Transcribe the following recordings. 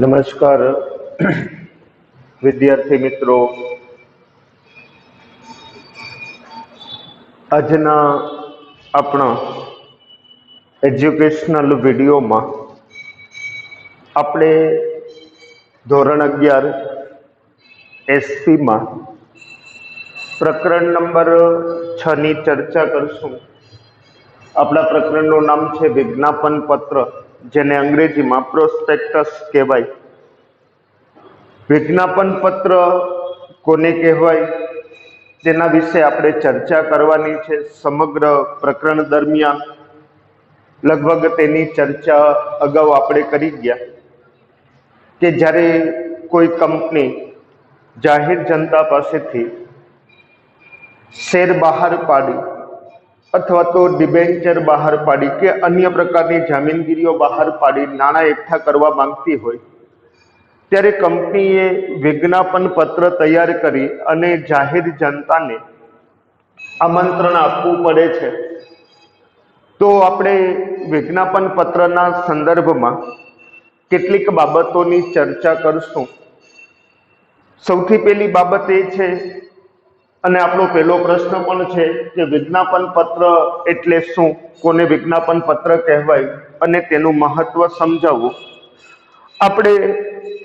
નમસ્કાર વિદ્યાર્થી મિત્રો, આજના આપણા એજ્યુકેશનલ વિડીયોમાં આપણે ધોરણ 11 એસપીમાં પ્રકરણ નંબર 6 ની ચર્ચા કરશું. આપણા પ્રકરણનું નામ છે વિજ્ઞાપન પત્ર, જેને અંગ્રેજીમાં પ્રોસ્પેક્ટસ કહેવાય. વિજ્ઞાપન પત્ર કોને કહેવાય તેના વિશે આપણે ચર્ચા કરવાની છે. સમગ્ર પ્રકરણ દરમિયાન લગભગ તેની ચર્ચા અગાઉ આપણે કરી ગયા કે જ્યારે કોઈ કંપની જાહેર જનતા પાસેથી શેર બહાર પાડી અથવા તો ડિબેન્ચર બહાર પાડી કે અન્ય પ્રકારની જામીનગીરીઓ બહાર પાડી નાણાં એકઠા કરવા માંગતી હોય ત્યારે કંપનીએ વિજ્ઞાપન પત્ર તૈયાર કરી અને જાહેર જનતાને આમંત્રણ આપવું પડે છે. તો આપણે વિજ્ઞાપન પત્રના સંદર્ભમાં કેટલીક બાબતોની ચર્ચા કરશું. સૌથી પહેલી બાબત એ છે, અને આપણો પહેલો પ્રશ્ન પણ છે કે વિજ્ઞાપન પત્ર એટલે શું, કોને વિજ્ઞાપન પત્ર કહેવાય અને તેનું મહત્વ સમજાવવું. આપણે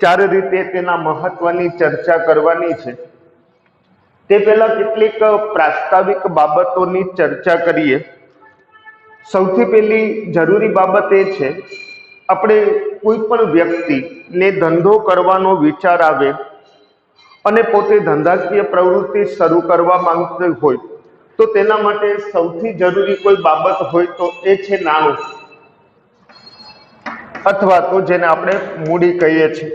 4 રીતે તેના મહત્વની ચર્ચા કરવાની છે. તે પહેલા કેટલીક પ્રાસ્તાવિક બાબતોની ચર્ચા કરીએ. સૌથી પહેલી જરૂરી બાબત એ છે, આપણે કોઈ પણ વ્યક્તિને ધંધો કરવાનો વિચાર આવે અને પોતે ધંધાકીય પ્રવૃત્તિ શરૂ કરવા માંગતો હોય તો તેના માટે સૌથી જરૂરી કોઈ બાબત હોય તો એ છે નાણું, અથવા તો જેને આપણે મૂડી કહીએ છીએ.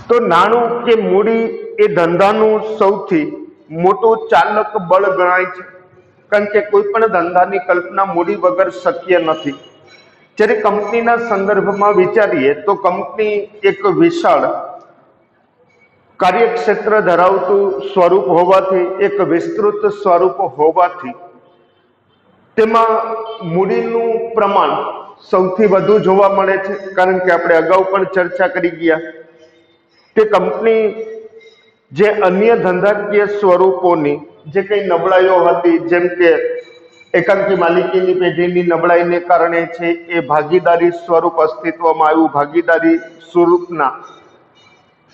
તો નાણું કે મૂડી એ ધંધાનું સૌથી મોટું ચાલક બળ ગણાય છે, કારણ કે કોઈ પણ ધંધાની કલ્પના મૂડી વગર શક્ય નથી. જ્યારે કંપનીના સંદર્ભમાં વિચારીએ તો કંપની એક વિશાળ કાર્યક્ષેત્ર ધરાવતું સ્વરૂપ હોવાથી, એક વિસ્તૃત સ્વરૂપ હોવાથી તેમાં મૂડીનું પ્રમાણ સૌથી વધુ જોવા મળે છે. કારણ કે આપણે અગાઉ પણ ચર્ચા કરી ગયા કે કંપની જે અન્ય ધંધાકીય સ્વરૂપોની જે કંઈ નબળાઈઓ હતી, જેમ કે એકાંકી માલિકીની પેઢીની નબળાઈને કારણે છે એ ભાગીદારી સ્વરૂપ અસ્તિત્વમાં આવ્યું. ભાગીદારી સ્વરૂપના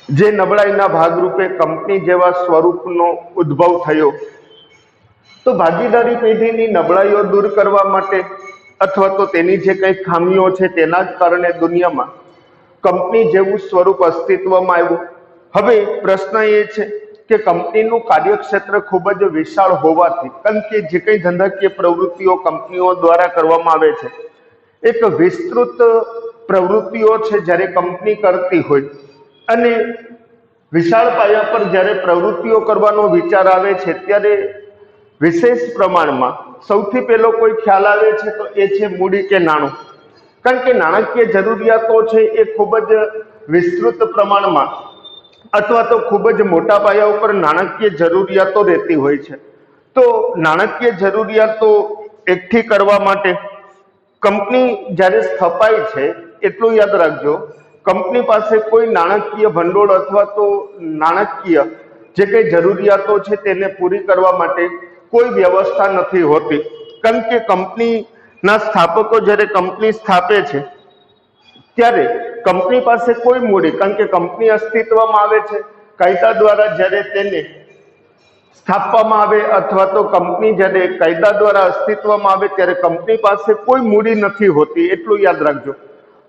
જે નબળાઈના ભાગરૂપે કંપની જેવા સ્વરૂપનો ઉદ્ભવ થયો. તો ભાગીદારી પેઢીની નબળાઈઓ દૂર કરવા માટે અથવા તો તેની જે કંઈ ખામીઓ છે તેના જ કારણે દુનિયામાં કંપની જેવું સ્વરૂપ અસ્તિત્વમાં આવ્યું. હવે પ્રશ્ન એ છે કે કંપનીનું કાર્યક્ષેત્ર ખૂબ જ વિશાળ હોવાથી, કારણ કે જે કંઈ ધંધાકીય પ્રવૃત્તિઓ કંપનીઓ દ્વારા કરવામાં આવે છે એક વિસ્તૃત પ્રવૃત્તિઓ છે. જ્યારે કંપની કરતી હોય અને વિશાળ પાયા પર જ્યારે પ્રવૃત્તિઓ કરવાનો વિચાર આવે છે ત્યારે વિશેષ પ્રમાણમાં સૌથી પહેલો કોઈ ખ્યાલ આવે છે તો એ છે મૂડી કે નાણું. કારણ કે નાણાકીય જરૂરિયાતો છે એ ખૂબ જ વિસ્તૃત પ્રમાણમાં અથવા તો ખૂબ જ મોટા પાયા ઉપર નાણાકીય જરૂરિયાતો રહેતી હોય છે. તો નાણાકીય જરૂરિયાતો એકઠી કરવા માટે કંપની જ્યારે સ્થપાય છે, એટલું યાદ રાખજો, કંપની પાસે કોઈ નાણાકીય ભંડોળ અથવા તો નાણાકીય જે કંઈ જરૂરિયાતો છે તેને પૂરી કરવા માટે કોઈ વ્યવસ્થા નથી હોતી. કારણ કે કંપનીના સ્થાપકો જ્યારે કંપની સ્થાપે છે ત્યારે કંપની પાસે કોઈ મૂડી, કારણ કે કંપની અસ્તિત્વમાં આવે છે કાયદા દ્વારા, જ્યારે તેને સ્થાપવામાં આવે અથવા તો કંપની જ્યારે કાયદા દ્વારા અસ્તિત્વમાં આવે ત્યારે કંપની પાસે કોઈ મૂડી નથી હોતી, એટલું યાદ રાખજો.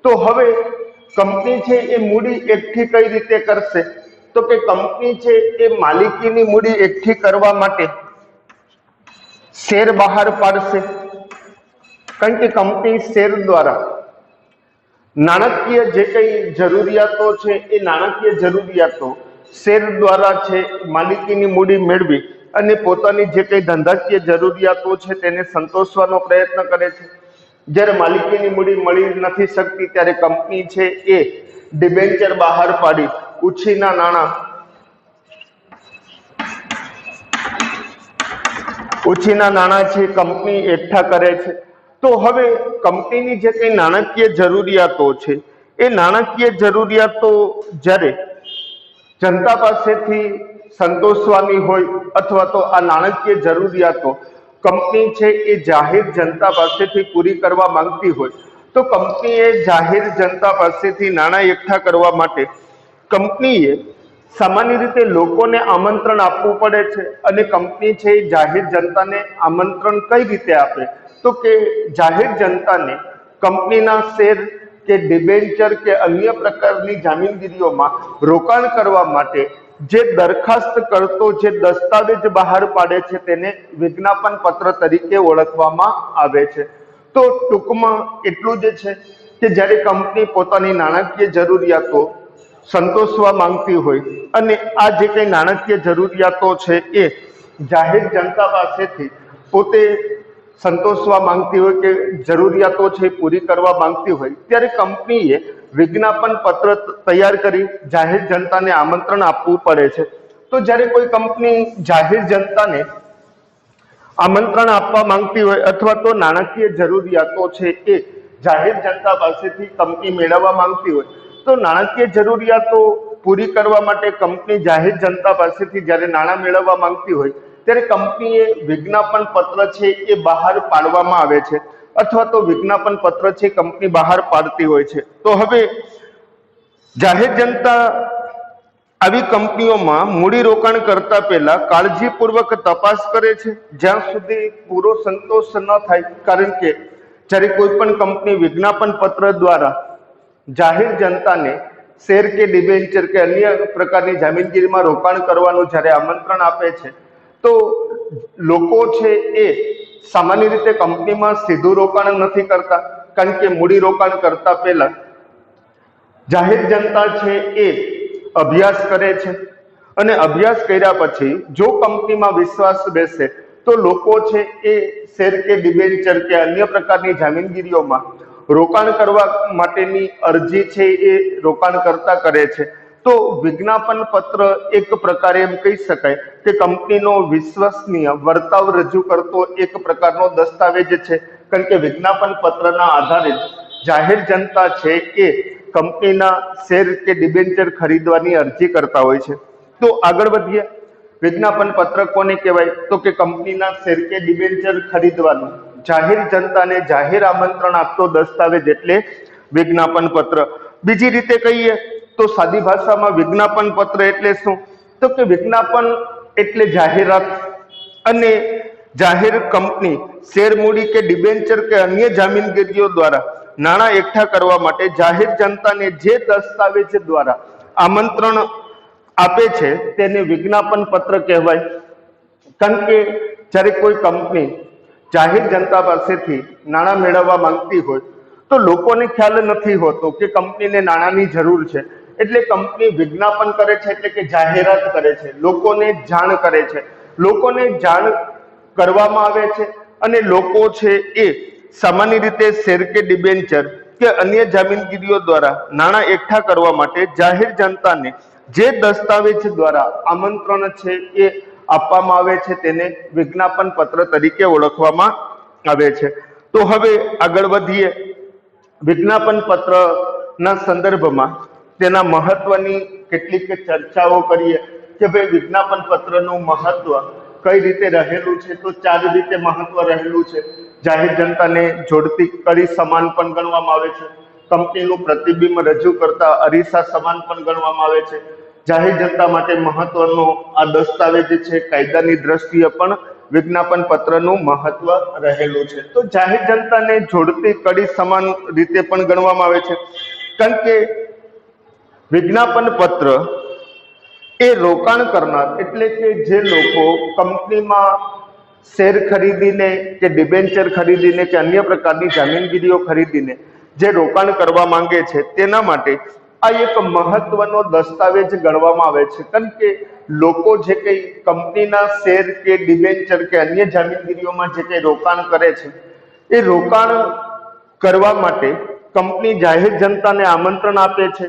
તો હવે કંપની છે એ મૂડી એકઠી કઈ રીતે કરશે? તો કે કંપની છે એ માલિકીની મૂડી એકઠી કરવા માટે શેર બહાર પાડશે. કારણ કે કંપની શેર દ્વારા નાણાકીય જે કંઈ જરૂરિયાતો છે એ નાણાકીય જરૂરિયાતો શેર દ્વારા છે માલિકીની મૂડી મેળવી અને પોતાની જે કંઈ ધંધાકીય જરૂરિયાતો છે તેને સંતોષવાનો પ્રયત્ન કરે છે. જ્યારે માલિકીની મૂડી મળી નથી શકતી ત્યારે કંપની છે એ ડિબેન્ચર બહાર પાડી ઉછીના નાણાં છે કંપની એકઠા કરે છે. તો હવે કંપનીની જે કંઈ નાણાકીય જરૂરિયાતો છે એ નાણાકીય જરૂરિયાતો જ્યારે જનતા પાસેથી સંતોષવાની હોય અથવા તો આ નાણાકીય જરૂરિયાતો કંપની છે એ જાહેર જનતા પાસેથી પૂરી કરવા માંગતી હોય તો કંપનીએ જાહેર જનતા પાસેથી નાણાં એકઠા કરવા માટે કંપનીએ સામાન્ય રીતે લોકોને આમંત્રણ આપવું પડે છે અને કંપની છે એ જાહેર જનતાને આમંત્રણ કઈ રીતે આપે તો કે જાહેર જનતાને કંપનીના શેર કે ડિબેન્ચર કે અન્ય પ્રકારની જામીનગીરીઓમાં રોકાણ કરવા માટે જે દરખાસ્ત કરતો જે દસ્તાવેજ બહાર પાડે છે તેને વિજ્ઞાપન પત્ર તરીકે ઓળખવામાં આવે છે। તો ટૂંકમાં એટલું જ છે કે જ્યારે કંપની પોતાની નાણાકીય જરૂરિયાતો સંતોષવા માંગતી હોય અને આ જે કંઈ નાણાકીય જરૂરિયાતો છે એ જાહેર જનતા પાસેથી પોતે સંતોષવા માંગતી હોય કે જરૂરિયાતો છે પૂરી કરવા માંગતી હોય ત્યારે કંપનીએ વિજ્ઞાપન પત્ર તૈયાર કરી જાહેર જનતાને આમંત્રણ આપવું પડે છે। તો જ્યારે કોઈ કંપની જાહેર જનતાને આમંત્રણ આપવા માંગતી હોય અથવા તો નાણાકીય જરૂરિયાતો છે એ જાહેર જનતા પાસેથી કંપની મેળવવા માંગતી હોય તો નાણાકીય જરૂરિયાતો પૂરી કરવા માટે કંપની જાહેર જનતા પાસેથી જ્યારે નાણાં મેળવવા માંગતી હોય ત્યારે કંપનીએ વિજ્ઞાપન પત્ર છે એ બહાર પાડવામાં આવે છે અથવા તો વિજ્ઞાપન પત્ર છે કંપની બહાર પાડતી હોય છે। તો હવે જાહેર જનતા આવી કંપનીઓમાં મૂડી રોકાણ કરતા પહેલા કાળજીપૂર્વક તપાસ કરે છે જ્યાં સુધી પૂરો સંતોષ ન થાય। કારણ કે જ્યારે કોઈ પણ કંપની વિજ્ઞાપન પત્ર દ્વારા જાહેર જનતાને શેર કે ડિબેન્ચર કે અન્ય પ્રકારની જામીનગીરીમાં રોકાણ કરવાનું જ્યારે આમંત્રણ આપે છે તો લોકો છે એ સામાન્ય રીતે કંપનીમાં સીધું રોકાણ નથી કરતા કારણ કે મૂડી રોકાણ કરતા પહેલા જાહેર જનતા છે એ અભ્યાસ કરે છે અને અભ્યાસ કર્યા પછી જો કંપનીમાં વિશ્વાસ બેસે તો લોકો છે એ શેર કે ડિબેન્ચર કે અન્ય પ્રકારની જામીનગીરીઓમાં રોકાણ કરવા માટેની અરજી છે એ રોકાણકર્તા કરે છે। તો વિજ્ઞાપન પત્ર એક પ્રકારે એમ કહી શકાય કે કંપનીનો વિશ્વસનીય વર્તાવ રજૂ કરતો એક પ્રકારનો દસ્તાવેજ છે કારણ કે વિજ્ઞાપન પત્રના આધારે જાહેર જનતા છે એ કંપનીના શેર કે ડિબેન્ચર ખરીદવાની અરજી કરતા હોય છે। તો આગળ વધીએ વિજ્ઞાપન પત્ર કોને કહેવાય તો કે કંપનીના શેર કે ડિબેન્ચર ખરીદવાનું જાહેર જનતાને જાહેર આમંત્રણ આપતો દસ્તાવેજ એટલે વિજ્ઞાપન પત્ર। બીજી રીતે કહીએ તો સાદી ભાષામાં વિજ્ઞાપન પત્ર એટલે શું તો કે વિજ્ઞાપન એટલે જાહેરાત અને જાહેર કંપની શેર મૂડી કે ડિબેન્ચર કે અન્ય જામીનગીરીઓ દ્વારા નાણાં એકઠા કરવા માટે જાહેર જનતાને જે દસ્તાવેજ દ્વારા આમંત્રણ આપે છે તેને વિજ્ઞાપન પત્ર કહેવાય। કારણ કે જ્યારે કોઈ કંપની જાહેર જનતા પાસેથી નાણાં મેળવવા માંગતી હોય તો લોકોને ખ્યાલ નથી હોતો કે કંપનીને નાણાંની જરૂર છે એટલે કંપની વિજ્ઞાપન કરે છે એટલે કે જાહેરાત કરે છે લોકોને જાણ કરે છે લોકોને જાણ કરવામાં આવે છે અને લોકો છે એ સામાન્ય રીતે શેર કે ડિબેન્ચર કે અન્ય જામીનગીરીઓ દ્વારા નાણાં એકઠા કરવા માટે જાહેર જનતાને જે દસ્તાવેજ દ્વારા આમંત્રણ છે એ આપવામાં આવે છે તેને વિજ્ઞાપન પત્ર તરીકે ઓળખવામાં આવે છે। તો હવે આગળ વધીએ વિજ્ઞાપન પત્રના સંદર્ભમાં તેના મહત્વની કેટલીક ચર્ચાઓ કરીએ કે ભાઈ વિજ્ઞાપન પત્રનું મહત્વ કઈ રીતે રહેલું છે તો 4 રીતે મહત્વ રહેલું છે। જાહેર જનતાને જોડતી કડી સમાન પણ ગણવામાં આવે છે કંપનીનું પ્રતિબિંબ રજૂ કરતા અરીસા સમાન પણ ગણવામાં આવે છે જાહેર જનતા માટે મહત્વનો આ દસ્તાવેજ છે કાયદાની દ્રષ્ટિએ પણ વિજ્ઞાપન પત્રનું મહત્વ રહેલું છે। તો જાહેર જનતાને જોડતી કડી સમાન રીતે પણ ગણવામાં આવે છે કારણ કે વિજ્ઞાપન પત્ર એ રોકાણ કરનાર એટલે કે જે લોકો કંપનીમાં શેર ખરીદીને કે ડિબેન્ચર ખરીદીને કે અન્ય પ્રકારની જામીનગીરીઓ ખરીદીને જે રોકાણ કરવા માંગે છે તેના માટે આ એક મહત્વનો દસ્તાવેજ ગણવામાં આવે છે કારણ કે લોકો જે કંઈ કંપનીના શેર કે ડિબેન્ચર કે અન્ય જામીનગીરીઓમાં જે કંઈ રોકાણ કરે છે એ રોકાણ કરવા માટે કંપની જાહેર જનતાને આમંત્રણ આપે છે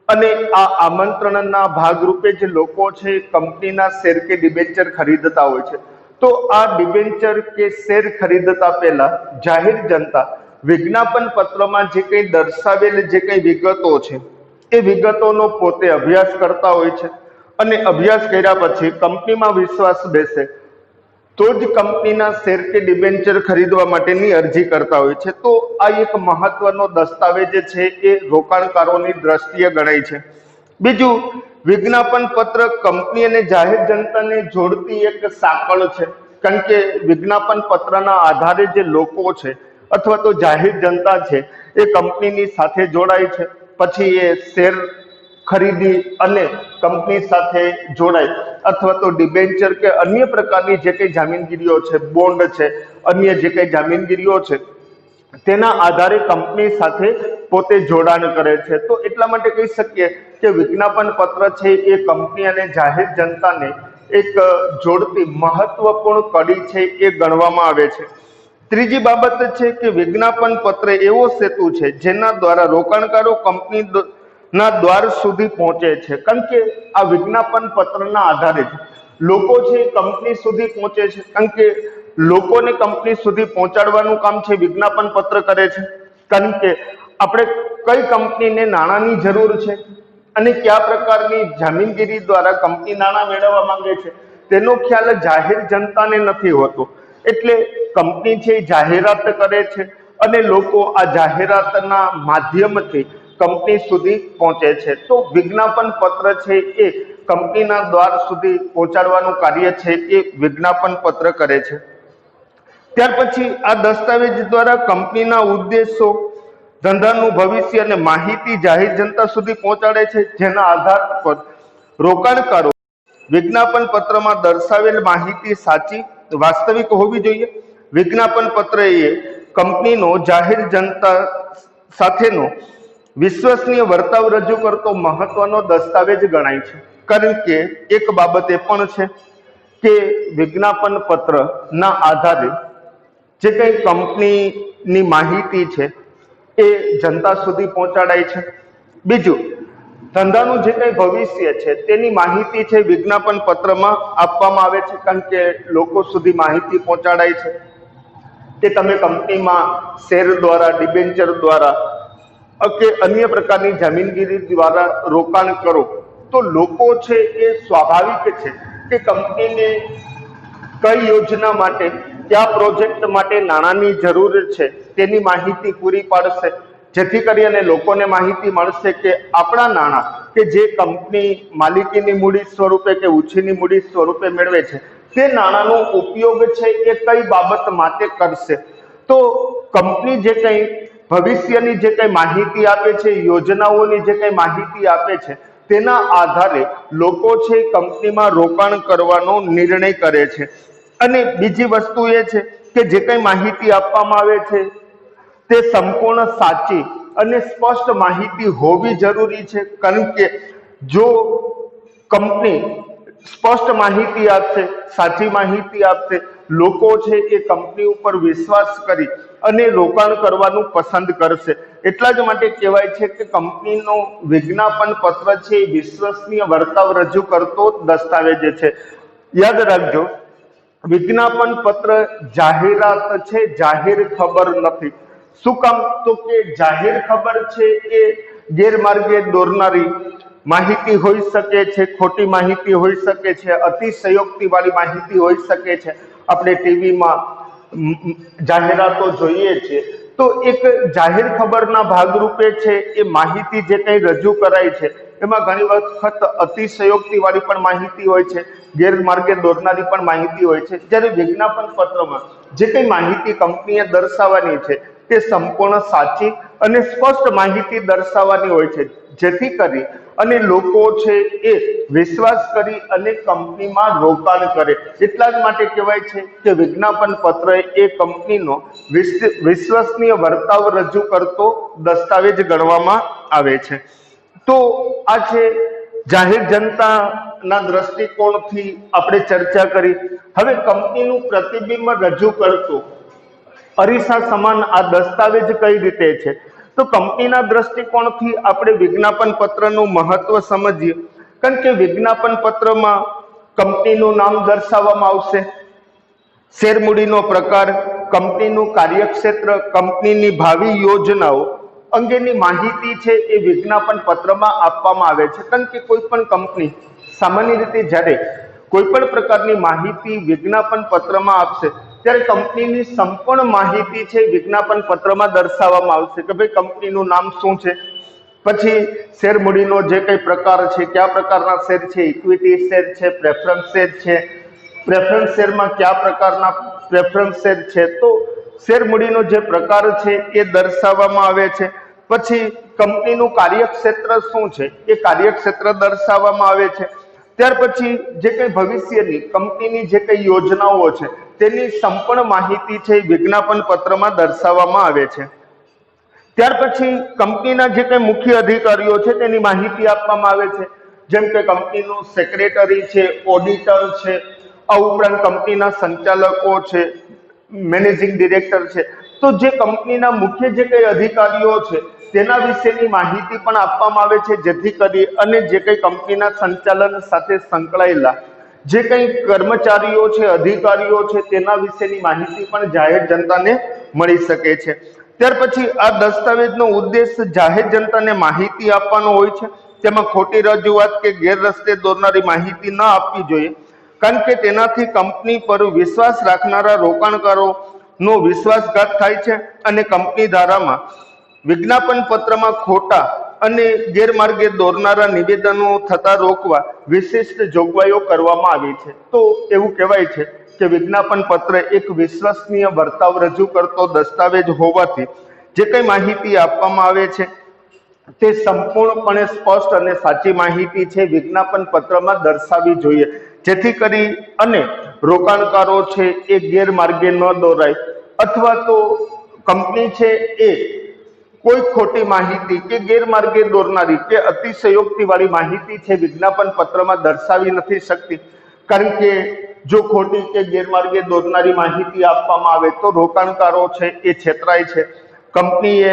અને આ આમંત્રણના ભાગરૂપે જે લોકો છે કંપનીના શેર કે ડિબેન્ચર ખરીદતા હોય છે તો આ ડિબેન્ચર કે શેર ખરીદતા પહેલા જાહેર જનતા વિજ્ઞાપન પત્રમાં જે કંઈ દર્શાવેલ જે કંઈ વિગતો છે એ વિગતોનો પોતે અભ્યાસ કરતા હોય છે અને અભ્યાસ કર્યા પછી કંપનીમાં વિશ્વાસ બેસે તો જ કંપનીના શેર કે ડિબેન્ચર ખરીદવા માટેની અરજી કરતા હોય છે। તો આ એક મહત્વનો દસ્તાવેજ છે એ રોકાણકારોની દ્રષ્ટિએ ગણાય છે। બીજું, વિજ્ઞાપન પત્ર કંપની અને જાહેર જનતાને જોડતી એક સાંકળ છે, કારણ કે વિજ્ઞાપન પત્રના આધારે જે લોકો છે અથવા તો જાહેર જનતા છે એ કંપનીની સાથે જોડાય છે, પછી એ શેર ખરીદી અને કંપની સાથે જોડાય અથવા તો ડિબેન્ચર કે અન્ય પ્રકારની જે કંઈ જામીનગીરીઓ છે, બોન્ડ છે, અન્ય જે કંઈ જામીનગીરીઓ છે તેના આધારે કંપની સાથે પોતે જોડાણ કરે છે। તો એટલા માટે કહી શકીએ કે વિજ્ઞાપન પત્ર છે એ કંપની અને જાહેર જનતાને એક જોડતી મહત્વપૂર્ણ કડી છે એ ગણવામાં આવે છે। ત્રીજી બાબત છે કે વિજ્ઞાપન પત્ર એવો સેતુ છે જેના દ્વારા રોકાણકારો કંપનીના દ્વાર સુધી પહોંચે છે, કારણ કે આ વિજ્ઞાપન પત્રના આધારે જ લોકો છે કંપની સુધી પહોંચે છે, કારણ કે લોકોને કંપની સુધી પહોંચાડવાનું કામ છે વિજ્ઞાપન પત્ર કરે છે। કારણ કે આપણે કઈ કંપનીને નાણાંની જરૂર છે અને કયા પ્રકારની જામીનગીરી દ્વારા કંપની નાણાં મેળવવા માંગે છે તેનો ખ્યાલ જાહેર જનતાને નથી હોતો, એટલે કંપની છે જાહેરાત કરે છે અને લોકો આ જાહેરાતના માધ્યમથી કંપની સુધી પહોંચે છે। તો વિજ્ઞાપન પત્ર છે એ કંપનીના દ્વાર સુધી પહોંચાડવાનું કાર્ય છે એ વિજ્ઞાપન પત્ર કરે છે। ત્યાર પછી આ દસ્તાવેજ દ્વારા કંપનીના ઉદ્દેશો, ધંધાનું ભવિષ્ય અને માહિતી જાહેર જનતા સુધી પહોંચાડે છે, જેના આધાર પર રોકાણકારો વિજ્ઞાપન પત્રમાં દર્શાવેલ માહિતી સાચી, વાસ્તવિક હોવી જોઈએ। વિજ્ઞાપન પત્ર એ કંપનીનો જાહેર જનતા સાથેનો વિશ્વસનીય વર્તાવ રજૂ કરતો મહત્વનો દસ્તાવેજ ગણાય છે, કારણ કે એક બાબત એ પણ છે કે વિજ્ઞાપન પત્રના આધારે જે કંઈ કંપનીની માહિતી છે એ જનતા સુધી પહોંચાડાય છે। બીજું, ધંધાનું જે કંઈ ભવિષ્ય છે તેની માહિતી છે વિજ્ઞાપન પત્રમાં આપવામાં આવે છે, કારણ કે લોકો સુધી માહિતી પહોંચાડાય છે કે તમે કંપનીમાં શેર દ્વારા, ડિબેન્ચર દ્વારા કે અન્ય પ્રકારની જામીનગીરી દ્વારા રોકાણ કરો તો લોકો છે એ સ્વાભાવિક છે કે કંપનીને કઈ યોજના માટે, કયા પ્રોજેક્ટ માટે નાણાંની જરૂર છે તેની માહિતી પૂરી પાડશે, જેથી કરી અને લોકોને માહિતી મળશે કે આપણા નાણાં કે જે કંપની માલિકીની મૂડી સ્વરૂપે કે ઉછીની મૂડી સ્વરૂપે મેળવે છે તે નાણાંનો ઉપયોગ છે એ કઈ બાબત માટે કરશે। તો કંપની જે કંઈ ભવિષ્યની જે કંઈ માહિતી આપે છે, યોજનાઓની જે કંઈ માહિતી આપે છે તેના આધારે લોકો છે કંપનીમાં રોકાણ કરવાનો નિર્ણય કરે છે। અને બીજી વસ્તુ એ છે કે જે કંઈ માહિતી આપવામાં આવે છે તે સંપૂર્ણ સાચી અને સ્પષ્ટ માહિતી હોવી જરૂરી છે, કારણ કે જો કંપની સ્પષ્ટ માહિતી આપશે, સાચી માહિતી આપશે, લોકો છે એ કંપની ઉપર વિશ્વાસ કરી અને રોકાણ કરવાનું પસંદ કરશે। એટલા જ માટે કહેવાય છે કે કંપનીનો વિજ્ઞાપન પત્ર છે એ વિશ્વસનીય વર્તાવ રજૂ કરતો દસ્તાવેજ છે। યાદ રાખજો, વિજ્ઞાપન પત્ર જાહેરાત છે, જાહેર ખબર નથી। શું કામ? તો કે જાહેર ખબર છે એ ગેરમાર્ગે દોરનારી માહિતી હોઈ શકે છે, ખોટી માહિતી હોઈ શકે છે, અતિશયોક્તિ વાળી માહિતી હોઈ શકે છે। આપણે ટીવીમાં જાહેરાતો જોઈએ છીએ તો એક જાહેર ખબરના ભાગરૂપે છે એ માહિતી જે કંઈ રજૂ કરાય છે એમાં ઘણી વખત અતિશયોક્તિ વાળી પણ માહિતી હોય છે, ગેરમાર્ગે દોરનારી પણ માહિતી હોય છે। જ્યારે વિજ્ઞાપન પત્રમાં જે કંઈ માહિતી કંપનીએ દર્શાવવાની છે તે સંપૂર્ણ સાચી અને સ્પષ્ટ માહિતી દર્શાવવાની હોય છે, જેથી કરી અને લોકો છે એ વિશ્વાસ કરી અને કંપનીમાં રોકાણ કરે। એટલા જ માટે કહેવાય છે કે વિજ્ઞાપન પત્ર એ કંપનીનો વિશ્વસનીય વર્તાવ રજૂ કરતો દસ્તાવેજ ગણવામાં આવે છે। તો આ છે જાહેર જનતાના દ્રષ્ટિકોણથી આપણે ચર્ચા કરી। હવે કંપનીનું પ્રતિબિંબ રજૂ કરતું અરીસા સમાન આ દસ્તાવેજ કઈ રીતે છે, તો કંપનીના દ્રષ્ટિકોણથી આપણે વિજ્ઞાપન પત્રનું મહત્વ સમજીએ, કારણ કે વિજ્ઞાપન પત્રમાં કંપનીનું નામ દર્શાવવામાં આવશે, શેર મૂડીનો પ્રકાર, કંપનીનું કાર્યક્ષેત્ર, કંપનીની ભાવિ યોજનાઓ અંગેની માહિતી છે એ વિજ્ઞાપન પત્રમાં આપવામાં આવે છે. કારણ કે કોઈ પણ કંપની સામાન્ય રીતે જ્યારે કોઈ પણ પ્રકારની માહિતી વિજ્ઞાપન પત્રમાં આપશે ત્યારે કંપનીની સંપૂર્ણ માહિતી છે વિજ્ઞાપન પત્રમાં દર્શાવવામાં આવશે કે ભાઈ કંપનીનું નામ શું છે, પછી શેર મૂડીનો જે કઈ પ્રકાર છે, કયા પ્રકારના શેર છે, ઇક્વિટી શેર છે, પ્રેફરન્સ શેર છે, પ્રેફરન્સ શેરમાં કયા પ્રકારના પ્રેફરન્સ શેર છે, તો શેર મૂડીનો જે પ્રકાર છે એ દર્શાવવામાં આવે છે. પછી કંપનીનું કાર્યક્ષેત્ર શું છે એ કાર્યક્ષેત્ર દર્શાવવામાં આવે છે. ત્યાર પછી જે કઈ ભવિષ્યની કંપનીની જે કઈ યોજનાઓ છે તેની સંપૂર્ણ માહિતી છે વિજ્ઞાપન પત્રમાં દર્શાવવામાં આવે છે. ત્યાર પછી કંપનીના જે કઈ મુખ્ય અધિકારીઓ છે તેની માહિતી આપવામાં આવે છે, જેમ કે કંપનીનું સેક્રેટરી છે, ઓડિટર છે, આ ઉપરાંત કંપનીના સંચાલકો છે, મેનેજિંગ ડિરેક્ટર છે. તો જે કંપનીના મુખ્ય જે કઈ અધિકારીઓ છે તેના વિશેની માહિતી પણ આપવામાં આવે છે, જેથી કરી અને જે કઈ કંપનીના સંચાલન સાથે સંકળાયેલા જે કઈ કર્મચારીઓ છે, અધિકારીઓ છે, તેના વિશેની માહિતી પણ જાહેર જનતાને મળી શકે છે. ત્યાર પછી આ દસ્તાવેજનો ઉદ્દેશ જાહેર જનતાને માહિતી આપવાનો હોય છે. તેમાં ખોટી રજૂઆત કે ગેરરસ્તે દોરનારી માહિતી ન આપવી જોઈએ, કારણ કે તેનાથી કંપની પર વિશ્વાસ રાખનારા રોકાણકારોનો વિશ્વાસઘાત થાય છે અને કંપની ધારામાં વિજ્ઞાપન પત્રમાં ખોટા અને ગેરમાર્ગે દોરનારા નિવેદનો થતા રોકવા વિશિષ્ટ જોગવાઈઓ કરવામાં આવી છે. તો એવું કહેવાય છે કે વિજ્ઞાપન પત્ર એક વિશ્વસનીય વર્તાવ રજૂ કરતો દસ્તાવેજ હોવાથી જે કઈ માહિતી આપવામાં આવે છે તે સંપૂર્ણપણે સ્પષ્ટ અને સાચી માહિતી છે વિજ્ઞાપન પત્રમાં દર્શાવવી જોઈએ, જેથી કરી અને રોકાણકારો છે એ ગેરમાર્ગે ન દોરાય અથવા તો કંપની છે એ કોઈ ખોટી માહિતી કે ગેરમાર્ગે દોરનારી કે અતિશયોક્તિ વાળી માહિતી છે વિજ્ઞાપન પત્રમાં દર્શાવી નથી શકતી. કારણ કે જો ખોટી કે ગેરમાર્ગે દોરનારી માહિતી આપવામાં આવે તો રોકાણકારો છે એ છેતરાય છે. કંપનીએ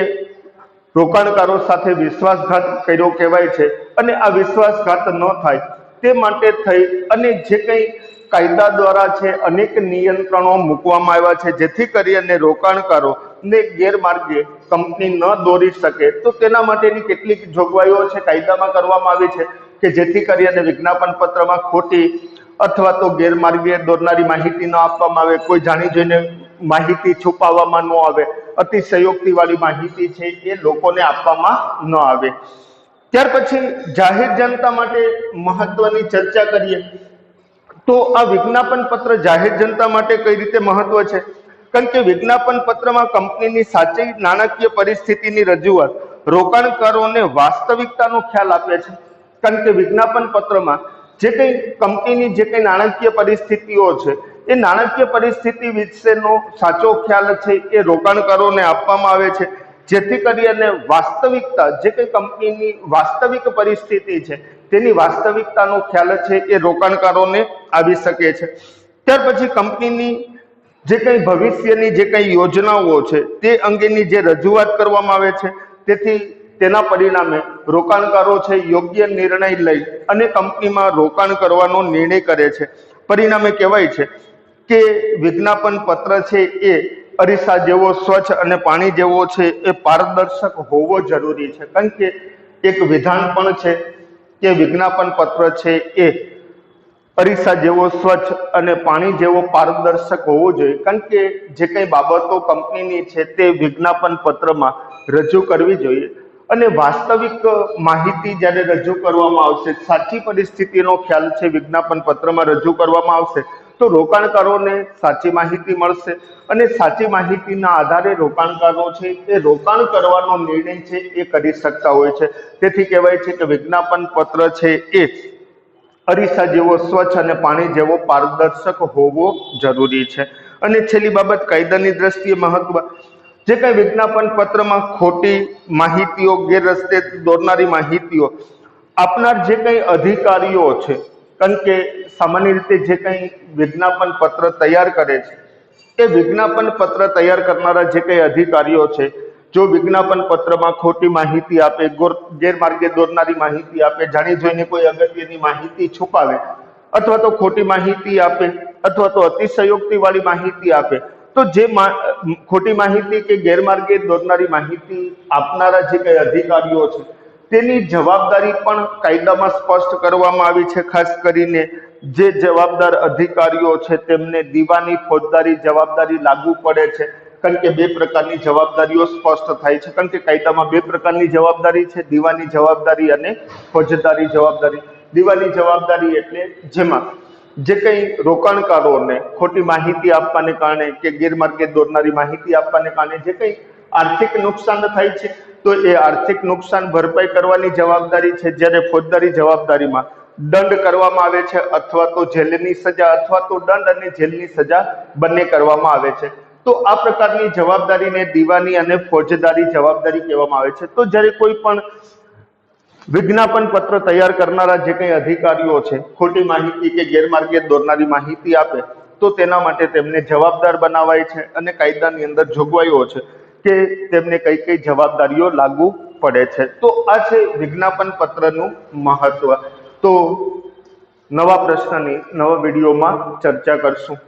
રોકાણકારો સાથે વિશ્વાસઘાત કર્યો કહેવાય છે અને આ વિશ્વાસઘાત ન થાય તે માટે થઈ અને જે કંઈ કાયદા દ્વારા છે અનેક નિયંત્રણો મૂકવામાં આવ્યા છે, જેથી કરી અને રોકાણકારોને ગેરમાર્ગે કંપની ન દોરી શકે. તો તેના માટેની કેટલીક જોગવાઈઓ છે કાયદામાં કરવામાં આવી છે કે જેથી કરી અને વિજ્ઞાપન પત્રમાં ખોટી અથવા તો ગેરમાર્ગે દોરનારી માહિતી ન આપવામાં આવે, કોઈ જાણી જોઈને માહિતી છુપાવવામાં ન આવે, અતિશયોક્તિ વાળી માહિતી છે એ લોકોને આપવામાં ન આવે. ત્યાર પછી જાહેર જનતા માટે મહત્વની ચર્ચા કરીએ તો આ વિજ્ઞાપન પત્ર જાહેર જનતા માટે કઈ રીતે મહત્વ છે? કારણ કે વિજ્ઞાપન પત્રમાં કંપનીની સાચી નાણાકીય પરિસ્થિતિની રજૂઆત રોકાણકારોને વાસ્તવિકતાનો ખ્યાલ આપે છે. કારણ કે વિજ્ઞાપન પત્રમાં જે કઈ કંપનીની જે કઈ નાણાકીય પરિસ્થિતિઓ છે એ નાણાકીય પરિસ્થિતિ વિશેનો સાચો ખ્યાલ છે એ રોકાણકારોને આપવામાં આવે છે, જેથી કરી અને વાસ્તવિકતા જે કઈ કંપનીની વાસ્તવિક પરિસ્થિતિ છે તેની વાસ્તવિકતાનો ખ્યાલ છે એ રોકાણકારોને આવી શકે છે. ત્યાર પછી કંપનીની જે કઈ ભવિષ્યની જે કઈ યોજનાઓ છે તે અંગેની જે રજૂઆત કરવામાં આવે છે, તેથી તેના પરિણામે રોકાણકારો છે યોગ્ય નિર્ણય લઈ અને કંપનીમાં રોકાણ કરવાનો નિર્ણય કરે છે. પરિણામે કહેવાય છે કે વિજ્ઞાપન પત્ર છે એ અરીસા જેવો સ્વચ્છ અને પાણી જેવો છે એ પારદર્શક હોવો જરૂરી છે. કારણ કે એક વિધાન પણ છે કે વિજ્ઞાપન પત્ર છે એ અરીસા જેવો સ્વચ્છ અને પાણી જેવો પારદર્શક હોવો જોઈએ. કારણ કે જે કઈ બાબતો કંપનીની છે તે વિજ્ઞાપન પત્રમાં રજૂ કરવી જોઈએ અને વાસ્તવિક માહિતી જ્યારે રજૂ કરવામાં આવશે, સાચી પરિસ્થિતિનો ખ્યાલ છે વિજ્ઞાપન પત્રમાં રજૂ કરવામાં આવશે તો રોકાણકારોને સાચી માહિતી મળશે અને સાચી માહિતીના આધારે રોકાણકારો છે એ રોકાણ કરવાનો નિર્ણય છે એ કરી શકતા હોય છે. તેથી કહેવાય છે કે વિજ્ઞાપન પત્ર છે એ અરીસા જેવો સ્વચ્છ અને પાણી જેવો પારદર્શક હોવો જરૂરી છે. અને છેલ્લી બાબત કાયદાની દ્રષ્ટિએ મહત્વ, જે કઈ વિજ્ઞાપન પત્રમાં ખોટી માહિતીઓ, ગેરરસ્તે દોરનારી માહિતીઓ આપનાર જે કઈ અધિકારીઓ છે, કારણ કે સામાન્ય રીતે જે કઈ વિજ્ઞાપન પત્ર તૈયાર કરે છે એ વિજ્ઞાપન પત્ર તૈયાર કરનારા જે કઈ અધિકારીઓ છે, જો વિજ્ઞાપન પત્રમાં ખોટી માહિતી આપે, ગેરમાર્ગે દોરનારી માહિતી આપે, જાણી જોઈને કોઈ અગત્યની માહિતી છુપાવે અથવા તો ખોટી માહિતી આપે અથવા તો અતિશયોક્તિ વાળી માહિતી આપે તો જે ખોટી માહિતી કે ગેરમાર્ગે દોરનારી માહિતી આપનારા જે કઈ અધિકારીઓ છે તેની જવાબદારી પણ કાયદામાં સ્પષ્ટ કરવામાં આવી છે. ખાસ કરીને જે જવાબદાર અધિકારીઓ છે તેમને દીવાની ફોજદારી જવાબદારી લાગુ પડે છે. કારણ કે બે પ્રકારની જવાબદારીઓ સ્પષ્ટ થાય છે. કારણ કે કાયદામાં બે પ્રકારની જવાબદારી છે, દીવાની જવાબદારી અને ફોજદારી જવાબદારી. દીવાની જવાબદારી એટલે જેમાં જે કંઈ રોકાણકારોને ખોટી માહિતી આપવાને કારણે કે ગેરમાર્ગે દોરનારી માહિતી આપવાને કારણે જે કંઈ આર્થિક નુકસાન થાય છે તો એ આર્થિક નુકસાન ભરપાઈ કરવાની જવાબદારી છે. જ્યારે ફોજદારી જવાબદારીમાં દંડ કરવામાં આવે છે અથવા તો જેલની સજા અથવા તો દંડ અને જેલની સજા બંને કરવામાં આવે છે. તો આ પ્રકારની જવાબદારીને દીવાની અને ફોજદારી જવાબદારી કહેવામાં આવે છે. તો જ્યારે કોઈ પણ વિજ્ઞાપન પત્ર તૈયાર કરનારા જે કંઈ અધિકારીઓ છે ખોટી માહિતી કે ગેરમાર્ગે દોરનારી માહિતી આપે તો તેના માટે તેમને જવાબદાર બનાવાય છે અને કાયદાની અંદર જોગવાઈઓ છે કે તેમને કઈ કઈ જવાબદારીઓ લાગુ પડે છે. તો આ છે વિજ્ઞાપન પત્રનું મહત્વ. તો નવા પ્રશ્નની નવા વિડીયોમાં ચર્ચા કરશું.